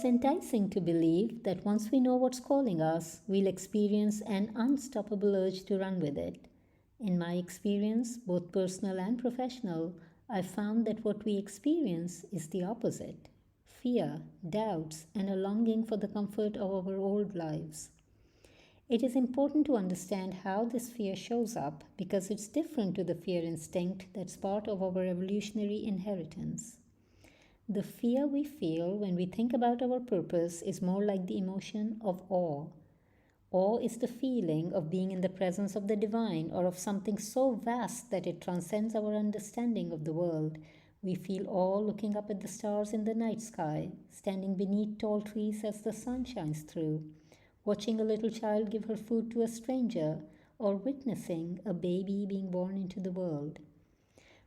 It's enticing to believe that once we know what's calling us, we'll experience an unstoppable urge to run with it. In my experience, both personal and professional, I found that what we experience is the opposite: fear, doubts, and a longing for the comfort of our old lives. It is important to understand how this fear shows up because it's different to the fear instinct that's part of our evolutionary inheritance. The fear we feel when we think about our purpose is more like the emotion of awe. Awe is the feeling of being in the presence of the divine or of something so vast that it transcends our understanding of the world. We feel awe looking up at the stars in the night sky, standing beneath tall trees as the sun shines through, watching a little child give her food to a stranger, or witnessing a baby being born into the world.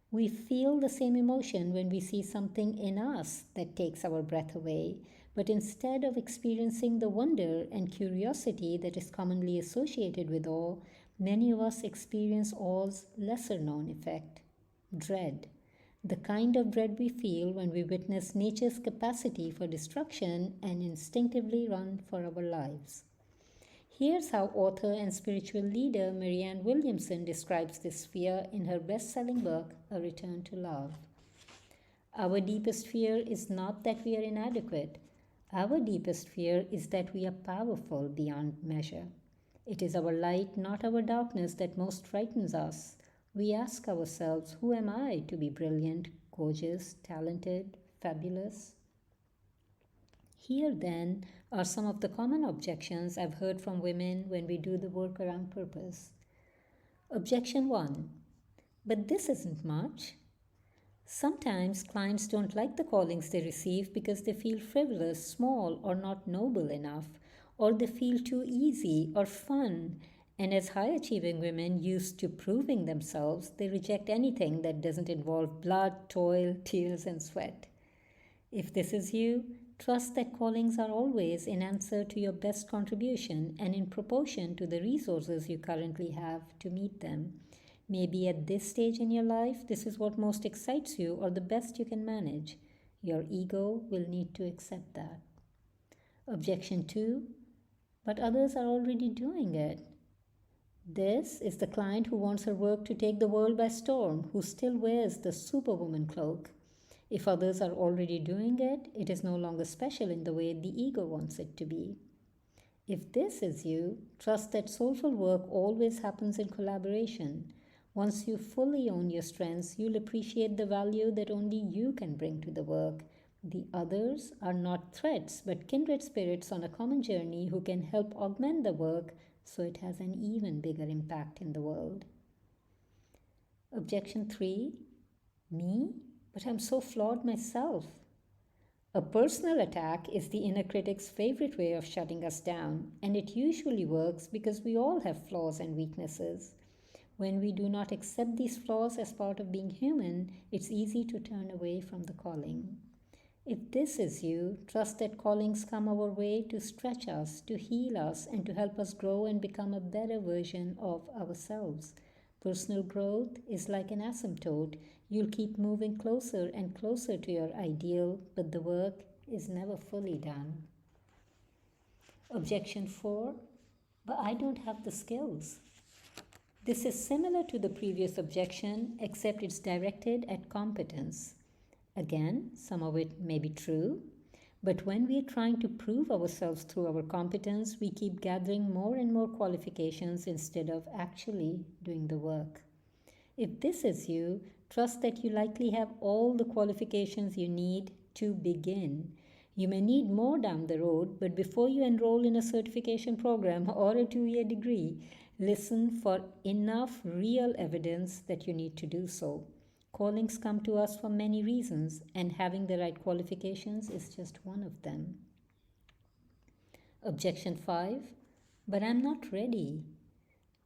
We feel the same emotion when we see something in us that takes our breath away, but instead of experiencing the wonder and curiosity that is commonly associated with awe, many of us experience awe's lesser known effect: dread. The kind of dread we feel when we witness nature's capacity for destruction and instinctively run for our lives. Here's how author and spiritual leader Marianne Williamson describes this fear in her best selling book, A Return to Love. Our deepest fear is not that we are inadequate. Our deepest fear is that we are powerful beyond measure. It is our light, not our darkness, that most frightens us. We ask ourselves, who am I to be brilliant, gorgeous, talented, fabulous? Here, then, are some of the common objections I've heard from women when we do the work around purpose. Objection 1: but this isn't much. Sometimes clients don't like the callings they receive because they feel frivolous, small, or not noble enough, or they feel too easy or fun. And as high achieving women used to proving themselves, they reject anything that doesn't involve blood, toil, tears, and sweat. If this is you, trust that callings are always in answer to your best contribution and in proportion to the resources you currently have to meet them. Maybe at this stage in your life, this is what most excites you or the best you can manage. Your ego will need to accept that. Objection 2: but others are already doing it. This is the client who wants her work to take the world by storm, who still wears the superwoman cloak. If others are already doing it, it is no longer special in the way the ego wants it to be. If this is you, trust that soulful work always happens in collaboration. Once you fully own your strengths, you'll appreciate the value that only you can bring to the work. The others are not threats, but kindred spirits on a common journey who can help augment the work so it has an even bigger impact in the world. Objection 3: me? But I'm so flawed myself. A personal attack is the inner critic's favorite way of shutting us down, and it usually works because we all have flaws and weaknesses. When we do not accept these flaws as part of being human, it's easy to turn away from the calling. If this is you, trust that callings come our way to stretch us, to heal us, and to help us grow and become a better version of ourselves. Personal growth is like an asymptote. You'll keep moving closer and closer to your ideal, but the work is never fully done. Objection 4: but I don't have the skills. This is similar to the previous objection, except it's directed at competence. Again, some of it may be true, but when we are trying to prove ourselves through our competence, we keep gathering more and more qualifications instead of actually doing the work. If this is you, trust that you likely have all the qualifications you need to begin. You may need more down the road, but before you enroll in a certification program or a 2-year degree, listen for enough real evidence that you need to do so. Callings come to us for many reasons, and having the right qualifications is just one of them. Objection 5: but I'm not ready.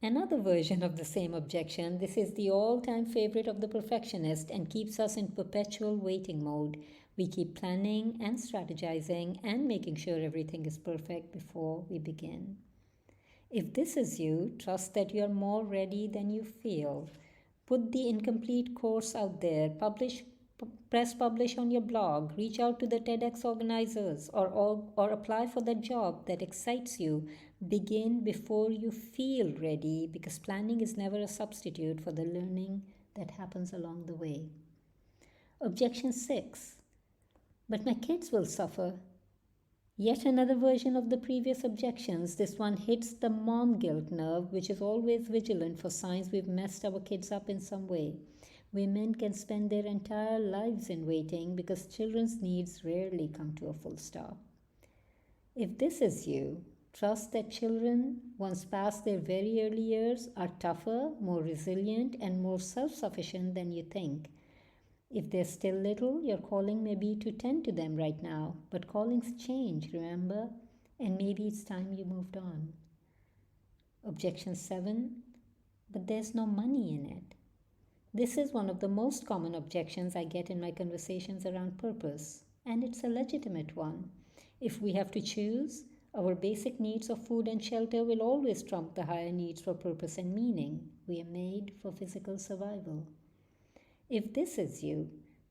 Another version of the same objection. This is the all-time favorite of the perfectionist and keeps us in perpetual waiting mode. We keep planning and strategizing and making sure everything is perfect before we begin. If this is you, trust that you are more ready than you feel. Put the incomplete course out there. press publish on your blog, reach out to the TEDx organizers, or apply for that job that excites you. Begin before you feel ready, because planning is never a substitute for the learning that happens along the way. Objection 6. But my kids will suffer. Yet another version of the previous objections. This one hits the mom guilt nerve, which is always vigilant for signs we've messed our kids up in some way. Women can spend their entire lives in waiting because children's needs rarely come to a full stop. If this is you, trust that children, once past their very early years, are tougher, more resilient, and more self sufficient than you think. If they're still little, your calling may be to tend to them right now, but callings change, remember? And maybe it's time you moved on. Objection 7. But there's no money in it. This is one of the most common objections I get in my conversations around purpose, and it's a legitimate one. If we have to choose, our basic needs of food and shelter will always trump the higher needs for purpose and meaning. We are made for physical survival. If this is you,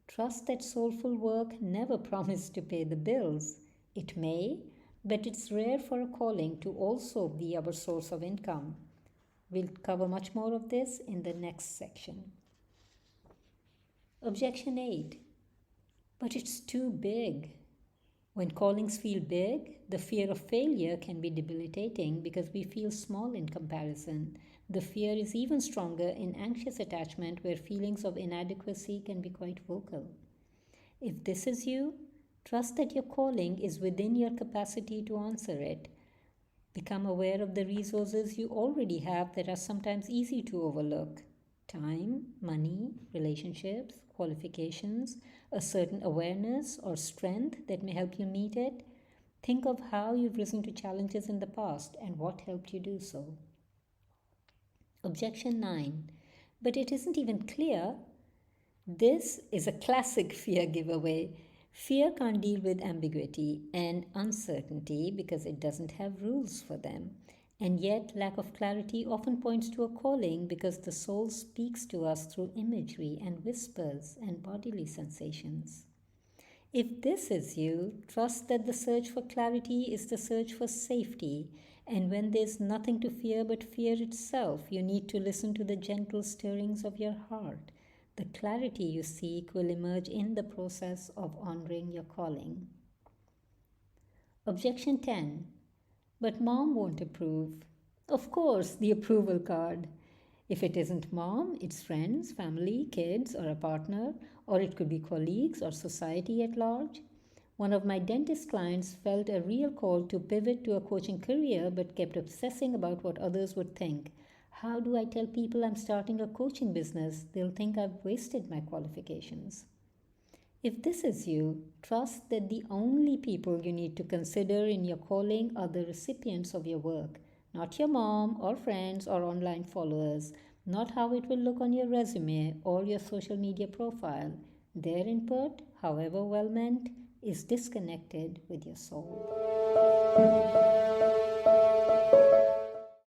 trust that soulful work never promised to pay the bills. It may, but it's rare for a calling to also be our source of income. We'll cover much more of this in the next section. Objection 8. But it's too big. When callings feel big, the fear of failure can be debilitating because we feel small in comparison. The fear is even stronger in anxious attachment, where feelings of inadequacy can be quite vocal. If this is you, trust that your calling is within your capacity to answer it. Become aware of the resources you already have that are sometimes easy to overlook. Time, money, relationships, qualifications, a certain awareness or strength that may help you meet it. Think of how you've risen to challenges in the past and what helped you do so. Objection 9. But it isn't even clear. This is a classic fear giveaway. Fear can't deal with ambiguity and uncertainty because it doesn't have rules for them. And yet, lack of clarity often points to a calling because the soul speaks to us through imagery and whispers and bodily sensations. If this is you, trust that the search for clarity is the search for safety. And when there's nothing to fear but fear itself, you need to listen to the gentle stirrings of your heart. The clarity you seek will emerge in the process of honoring your calling. Objection 10. But mom won't approve. Of course, the approval card. If it isn't mom, it's friends, family, kids, or a partner, or it could be colleagues or society at large. One of my dentist clients felt a real call to pivot to a coaching career but kept obsessing about what others would think. How do I tell people I'm starting a coaching business? They'll think I've wasted my qualifications. If this is you, trust that the only people you need to consider in your calling are the recipients of your work, not your mom or friends or online followers, not how it will look on your resume or your social media profile. Their input, however well meant, is disconnected with your soul.